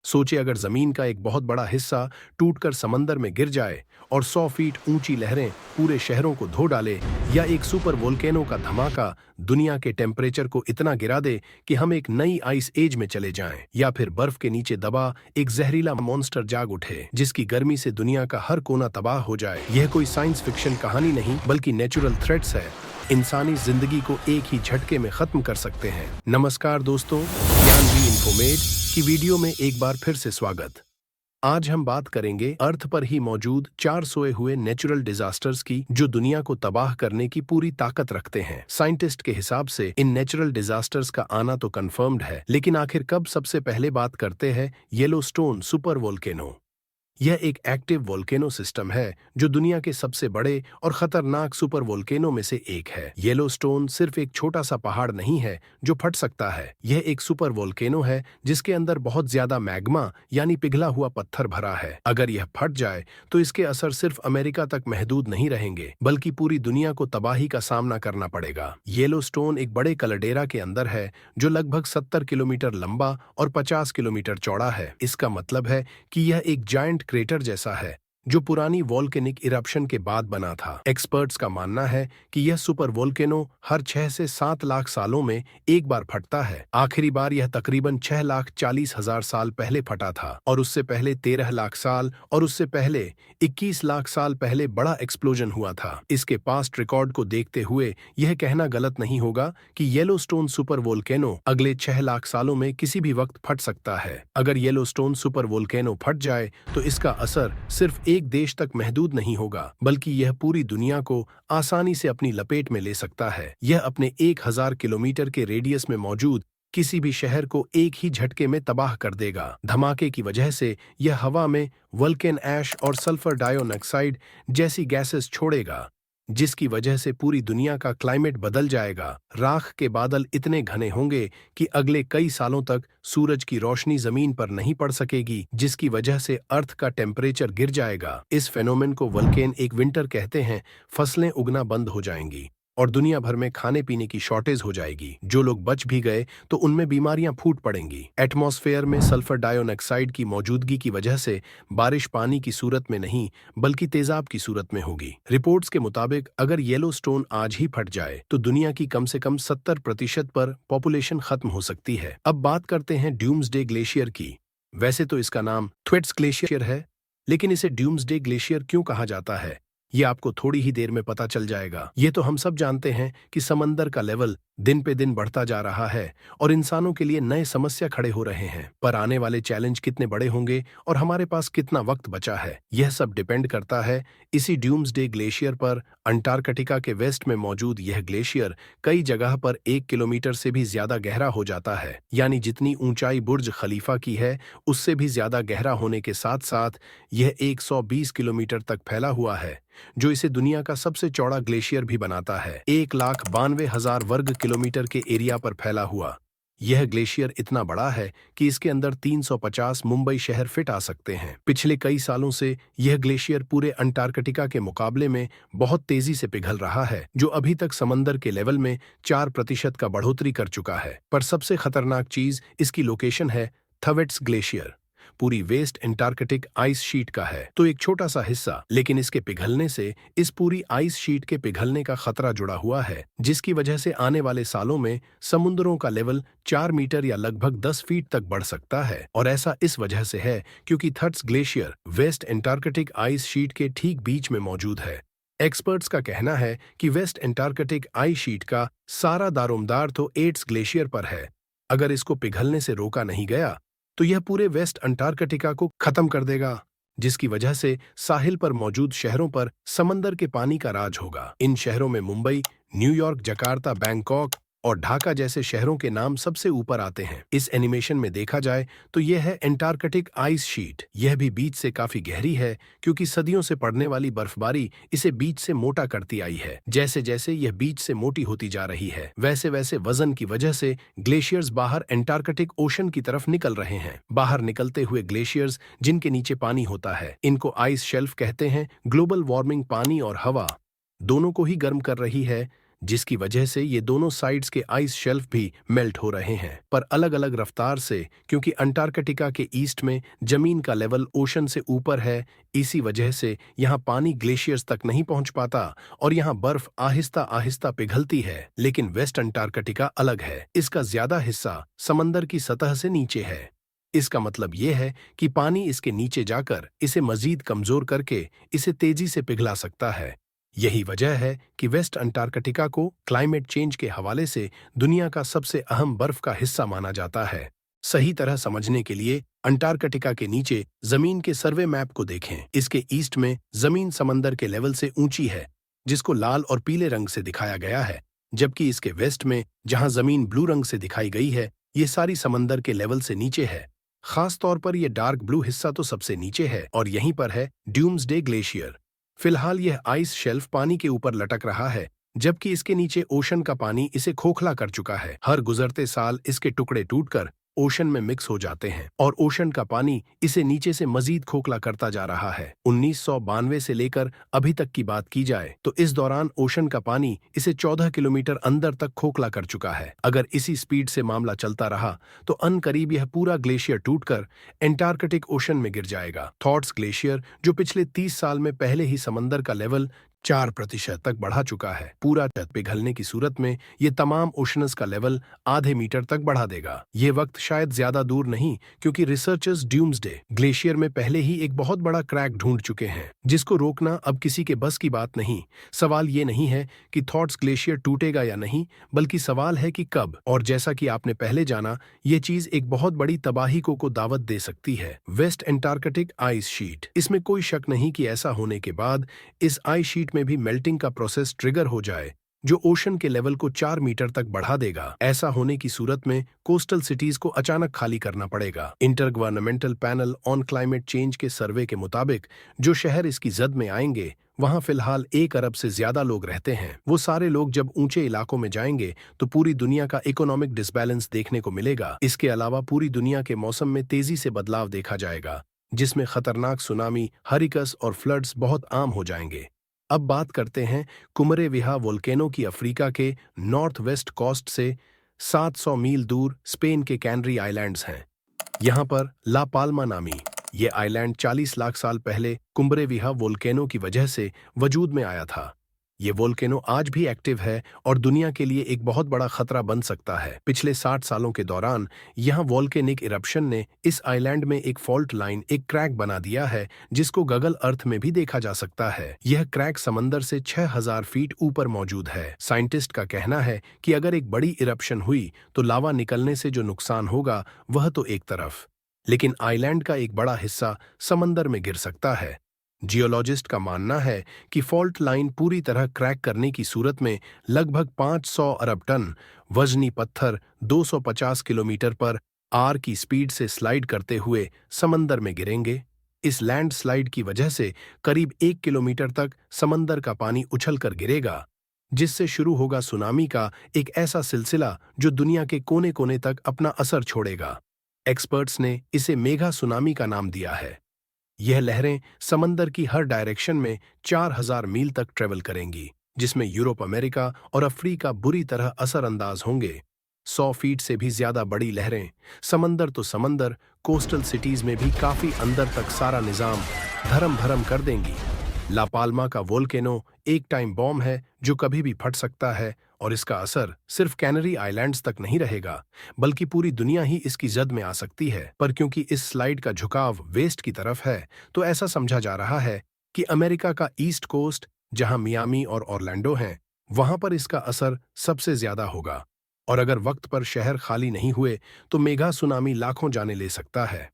सोचे अगर जमीन का एक बहुत बड़ा हिस्सा टूटकर समंदर में गिर जाए और 100 फीट ऊंची लहरें पूरे शहरों को धो डाले, या एक सुपर वोल्केनो का धमाका दुनिया के टेम्परेचर को इतना गिरा दे कि हम एक नई आइस एज में चले जाएं, या फिर बर्फ के नीचे दबा एक जहरीला मॉन्स्टर जाग उठे जिसकी गर्मी से दुनिया का हर कोना तबाह हो जाए। यह कोई साइंस फिक्शन कहानी नहीं बल्कि नेचुरल थ्रेट्स है, इंसानी जिंदगी को एक ही झटके में खत्म कर सकते हैं। नमस्कार दोस्तों, ज्ञान भी इन्फॉर्मेड की वीडियो में एक बार फिर से स्वागत। आज हम बात करेंगे अर्थ पर ही मौजूद 4 सोए हुए नेचुरल डिजास्टर्स की जो दुनिया को तबाह करने की पूरी ताकत रखते हैं। साइंटिस्ट के हिसाब से इन नेचुरल डिजास्टर्स का आना तो कंफर्म्ड है, लेकिन आखिर कब? सबसे पहले बात करते हैं येलोस्टोन सुपर वोल्केनो। यह एक एक्टिव वोल्केनो सिस्टम है जो दुनिया के सबसे बड़े और खतरनाक सुपर वोल्केनो में से एक है। येलोस्टोन सिर्फ एक छोटा सा पहाड़ नहीं है जो फट सकता है, यह एक सुपर वोल्केनो है जिसके अंदर बहुत ज्यादा मैग्मा यानी पिघला हुआ पत्थर भरा है। अगर यह फट जाए तो इसके असर सिर्फ अमेरिका तक महदूद नहीं रहेंगे बल्कि पूरी दुनिया को तबाही का सामना करना पड़ेगा। येलोस्टोन एक बड़े कलडेरा के अंदर है जो लगभग 70 किलोमीटर लंबा और 50 किलोमीटर चौड़ा है। इसका मतलब है कि यह एक जायंट क्रेटर जैसा है जो पुरानी वोल्केनिक इरप्शन के बाद बना था। एक्सपर्ट्स का मानना है कि यह सुपर वोल्केनो हर 6 से 7 लाख सालों में एक बार फटता है। आखिरी बार यह तकरीबन 6,40,000 साल पहले फटा था और उससे पहले 13 लाख साल और उससे पहले 21 लाख साल पहले बड़ा एक्सप्लोजन हुआ था। इसके पास्ट रिकॉर्ड को देखते हुए यह कहना गलत नहीं होगा कि येलोस्टोन सुपर वोल्केनो अगले 6 लाख सालों में किसी भी वक्त फट सकता है। अगर येलोस्टोन सुपर वोल्केनो फट जाए तो इसका असर सिर्फ एक देश तक महदूद नहीं होगा बल्कि यह पूरी दुनिया को आसानी से अपनी लपेट में ले सकता है। यह अपने 1000 किलोमीटर के रेडियस में मौजूद किसी भी शहर को एक ही झटके में तबाह कर देगा। धमाके की वजह से यह हवा में वल्केन ऐश और सल्फर डाइऑक्साइड जैसी गैसेस छोड़ेगा जिसकी वजह से पूरी दुनिया का क्लाइमेट बदल जाएगा। राख के बादल इतने घने होंगे कि अगले कई सालों तक सूरज की रोशनी जमीन पर नहीं पड़ सकेगी जिसकी वजह से अर्थ का टेम्परेचर गिर जाएगा। इस फेनोमेन को वल्केन एक विंटर कहते हैं। फसलें उगना बंद हो जाएंगी और दुनिया भर में खाने पीने की शॉर्टेज हो जाएगी। जो लोग बच भी गए तो उनमें बीमारियां फूट पड़ेंगी। एटमॉस्फेयर में सल्फर डाइऑक्साइड की मौजूदगी की वजह से बारिश पानी की सूरत में नहीं बल्कि तेजाब की सूरत में होगी। रिपोर्ट्स के मुताबिक अगर येलोस्टोन आज ही फट जाए तो दुनिया की कम से कम 70% पर पॉपुलेशन खत्म हो सकती है। अब बात करते हैं ड्यूम्सडे ग्लेशियर की। वैसे तो इसका नाम थ्वेट्स ग्लेशियर है, लेकिन इसे ड्यूम्सडे ग्लेशियर क्यों कहा जाता है ये आपको थोड़ी ही देर में पता चल जाएगा। ये तो हम सब जानते हैं कि समंदर का लेवल दिन पे दिन बढ़ता जा रहा है और इंसानों के लिए नए समस्या खड़े हो रहे हैं। पर आने वाले चैलेंज कितने बड़े होंगे और हमारे पास कितना वक्त बचा है, यह सब डिपेंड करता है इसी ड्यूम्सडे ग्लेशियर पर। अंटार्कटिका के वेस्ट में मौजूद यह ग्लेशियर कई जगह पर 1 किलोमीटर से भी ज्यादा गहरा हो जाता है, यानी जितनी ऊंचाई बुर्ज खलीफा की है उससे भी ज्यादा गहरा होने के साथ साथ यह 120 किलोमीटर तक फैला हुआ है, जो इसे दुनिया का सबसे चौड़ा ग्लेशियर भी बनाता है। 1,92,000 वर्ग किलोमीटर के एरिया पर फैला हुआ यह ग्लेशियर इतना बड़ा है कि इसके अंदर 350 मुंबई शहर फिट आ सकते हैं। पिछले कई सालों से यह ग्लेशियर पूरे अंटार्कटिका के मुकाबले में बहुत तेजी से पिघल रहा है, जो अभी तक समंदर के लेवल में 4% का बढ़ोतरी कर चुका है। पर सबसे खतरनाक चीज इसकी लोकेशन है। थवेट्स ग्लेशियर पूरी वेस्ट अंटार्कटिक आइस शीट का है तो एक छोटा सा हिस्सा, लेकिन इसके पिघलने से इस पूरी आइस शीट के पिघलने का खतरा जुड़ा हुआ है, जिसकी वजह से आने वाले सालों में समुद्रों का लेवल 4 मीटर या लगभग 10 फीट तक बढ़ सकता है। और ऐसा इस वजह से है क्योंकि that's glacier West Antarctic ice sheet के ठीक बीच में मौजूद है। एक्सपर्ट्स का कहना है कि वेस्ट अंटार्कटिक आइस शीट का सारा दारोमदार तो एट्स ग्लेशियर पर है। अगर इसको पिघलने से रोका नहीं गया तो यह पूरे वेस्ट अंटार्कटिका को खत्म कर देगा, जिसकी वजह से साहिल पर मौजूद शहरों पर समंदर के पानी का राज होगा। इन शहरों में मुंबई, न्यूयॉर्क, जकार्ता, बैंकॉक और ढाका जैसे शहरों के नाम सबसे ऊपर आते हैं। इस एनिमेशन में देखा जाए तो यह है अंटार्कटिक आइस शीट। यह भी बीच से काफी गहरी है क्योंकि सदियों से पड़ने वाली बर्फबारी इसे बीच से मोटा करती आई है। जैसे जैसे यह बीच से मोटी होती जा रही है वैसे वैसे वजन की वजह से ग्लेशियर्स बाहर अंटार्कटिक ओशन की तरफ निकल रहे हैं। बाहर निकलते हुए ग्लेशियर्स जिनके नीचे पानी होता है, इनको आइस शेल्फ कहते हैं। ग्लोबल वार्मिंग पानी और हवा दोनों को ही गर्म कर रही है, जिसकी वजह से ये दोनों साइड्स के आइस शेल्फ भी मेल्ट हो रहे हैं, पर अलग अलग रफ्तार से, क्योंकि अंटार्कटिका के ईस्ट में जमीन का लेवल ओशन से ऊपर है। इसी वजह से यहाँ पानी ग्लेशियर्स तक नहीं पहुंच पाता और यहाँ बर्फ आहिस्ता आहिस्ता पिघलती है। लेकिन वेस्ट अंटार्कटिका अलग है, इसका ज्यादा हिस्सा समंदर की सतह से नीचे है। इसका मतलब यह है कि पानी इसके नीचे जाकर इसे मजीद कमजोर करके इसे तेजी से पिघला सकता है। यही वजह है कि वेस्ट अंटार्कटिका को क्लाइमेट चेंज के हवाले से दुनिया का सबसे अहम बर्फ का हिस्सा माना जाता है। सही तरह समझने के लिए अंटार्कटिका के नीचे जमीन के सर्वे मैप को देखें। इसके ईस्ट में जमीन समंदर के लेवल से ऊंची है, जिसको लाल और पीले रंग से दिखाया गया है, जबकि इसके वेस्ट में जहां जमीन ब्लू रंग से दिखाई गई है, ये सारी समंदर के लेवल से नीचे है। खास तौर पर यह डार्क ब्लू हिस्सा तो सबसे नीचे है और यहीं पर है ड्यूम्सडे ग्लेशियर। फिलहाल यह आइस शेल्फ पानी के ऊपर लटक रहा है, जबकि इसके नीचे ओशन का पानी इसे खोखला कर चुका है। हर गुजरते साल इसके टुकड़े टूटकर ओशन में मिक्स हो जाते हैं और ओशन का पानी इसे नीचे से मजीद खोखला करता जा रहा है। 1992 से लेकर अभी तक की बात की जाए तो इस दौरान ओशन का पानी इसे 14 किलोमीटर अंदर तक खोखला कर चुका है। अगर इसी स्पीड से मामला चलता रहा तो अनकरीब यह पूरा ग्लेशियर टूटकर एंटार्कटिक ओशन में गिर जाएगा। थॉट्स ग्लेशियर, जो पिछले 30 साल में पहले ही समंदर का लेवल 4% तक बढ़ा चुका है, पूरा पिघलने की सूरत में ये तमाम ओशनस का लेवल आधे मीटर तक बढ़ा देगा। ये वक्त शायद ज्यादा दूर नहीं, क्योंकि रिसर्चर्स ड्यूम्सडे ग्लेशियर में पहले ही एक बहुत बड़ा क्रैक ढूंढ चुके हैं, जिसको रोकना अब किसी के बस की बात नहीं। सवाल ये नहीं है कि थॉट्स ग्लेशियर टूटेगा या नहीं, बल्कि सवाल है कि कब। और जैसा कि आपने पहले जाना, ये चीज एक बहुत बड़ी तबाही को दावत दे सकती है। वेस्ट एंटार्कटिक आइस शीट, इसमें कोई शक नहीं कि ऐसा होने के बाद इस आइस शीट में भी मेल्टिंग का प्रोसेस ट्रिगर हो जाए, जो ओशन के लेवल को 4 मीटर तक बढ़ा देगा। ऐसा होने की सूरत में कोस्टल सिटीज को अचानक खाली करना पड़ेगा। Intergovernmental panel on climate change के सर्वे के मुताबिक जो शहर इसकी जद में आएंगे, वहां फिलहाल 1 अरब से ज्यादा लोग रहते हैं। वो सारे लोग जब ऊंचे इलाकों में जाएंगे तो पूरी दुनिया का इकोनॉमिक डिसबैलेंस देखने को मिलेगा। इसके अलावा पूरी दुनिया के मौसम में तेजी से बदलाव देखा जाएगा, जिसमें खतरनाक सुनामी, हरिकस और फ्लड्स बहुत आम हो जाएंगे। अब बात करते हैं कुमरे विहा वोल्केनो की। अफ्रीका के नॉर्थ वेस्ट कोस्ट से 700 मील दूर स्पेन के कैनरी आइलैंड्स हैं। यहाँ पर ला पाल्मा नामी ये आइलैंड 40 लाख साल पहले कुम्बरे विहा वोल्केनो की वजह से वजूद में आया था। ये वोल्केनो आज भी एक्टिव है और दुनिया के लिए एक बहुत बड़ा खतरा बन सकता है। पिछले 60 सालों के दौरान यहाँ वोल्केनिक इरप्शन ने इस आइलैंड में एक फॉल्ट लाइन, एक क्रैक बना दिया है, जिसको गगल अर्थ में भी देखा जा सकता है। यह क्रैक समंदर से 6000 फीट ऊपर मौजूद है। साइंटिस्ट का कहना है कि अगर एक बड़ी इरप्शन हुई तो लावा निकलने से जो नुकसान होगा वह तो एक तरफ, लेकिन आइलैंड का एक बड़ा हिस्सा समंदर में गिर सकता है। जियोलॉजिस्ट का मानना है कि फॉल्ट लाइन पूरी तरह क्रैक करने की सूरत में लगभग 500 अरब टन वजनी पत्थर 250 किलोमीटर पर आर की स्पीड से स्लाइड करते हुए समंदर में गिरेंगे। इस लैंड स्लाइड की वजह से करीब 1 किलोमीटर तक समंदर का पानी उछलकर गिरेगा, जिससे शुरू होगा सुनामी का एक ऐसा सिलसिला जो दुनिया के कोने कोने तक अपना असर छोड़ेगा। एक्सपर्ट्स ने इसे मेगा सुनामी का नाम दिया है। यह लहरें समंदर की हर डायरेक्शन में 4000 मील तक ट्रेवल करेंगी, जिसमें यूरोप, अमेरिका और अफ्रीका बुरी तरह असरअंदाज होंगे। 100 फीट से भी ज्यादा बड़ी लहरें, समंदर तो समंदर, कोस्टल सिटीज में भी काफी अंदर तक सारा निजाम धर्म भरम कर देंगी। ला पाल्मा का वोल्केनो एक टाइम बॉम्ब है जो कभी भी फट सकता है और इसका असर सिर्फ कैनरी आइलैंड्स तक नहीं रहेगा, बल्कि पूरी दुनिया ही इसकी जद में आ सकती है। पर क्योंकि इस स्लाइड का झुकाव वेस्ट की तरफ है, तो ऐसा समझा जा रहा है कि अमेरिका का ईस्ट कोस्ट, जहां मियामी और ऑरलैंडो हैं, वहां पर इसका असर सबसे ज्यादा होगा। और अगर वक्त पर शहर खाली नहीं हुए तो मेगा सुनामी लाखों जाने ले सकता है।